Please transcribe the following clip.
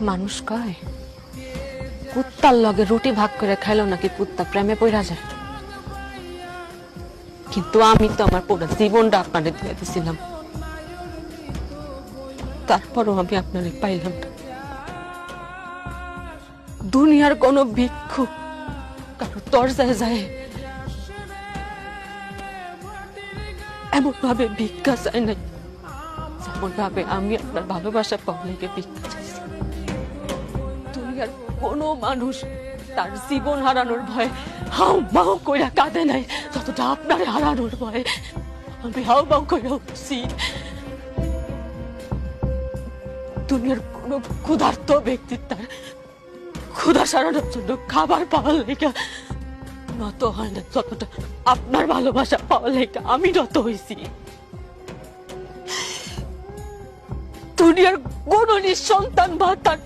মানুষ কয় কুত্তার লগে রুটি ভাগ করে খাইলো নাকি কুত্তা প্রেমে পড়া যায়, কিন্তু আমি তো আমার পুরো জীবনটা আপনাদের দিয়ে দিয়েছিলাম, তারপরও আমি আপনারে পাইলাম না। দুনিয়ার কোন ভিক্ষুক কারো দরজায় যায় এমন ভাবে ভিক্ষা চাই নাই যেমন ভাবে আমি আপনার ভালোবাসা পাওয়া লেগে ভিক্ষা চাইছি। দুনিয়ার কোন মানুষ তার জীবন হারানোর ভয়ে হাউ মাউ কইরা কাঁদে নাই যতটা আপনার হারানোর ভয়ে আমি হাউ মাউ কইরা উঠছি। দুনিয়ার কোন ক্ষুধার্ত ব্যক্তি তার ক্ষুধা সারানোর জন্য খাবার পাওয়ার লেগে নত হয় না যতটা আপনার ভালোবাসা পাওয়ার লেগে আমি নত হয়েছি। দুনিয়ার কোন নিঃসন্তান বা তার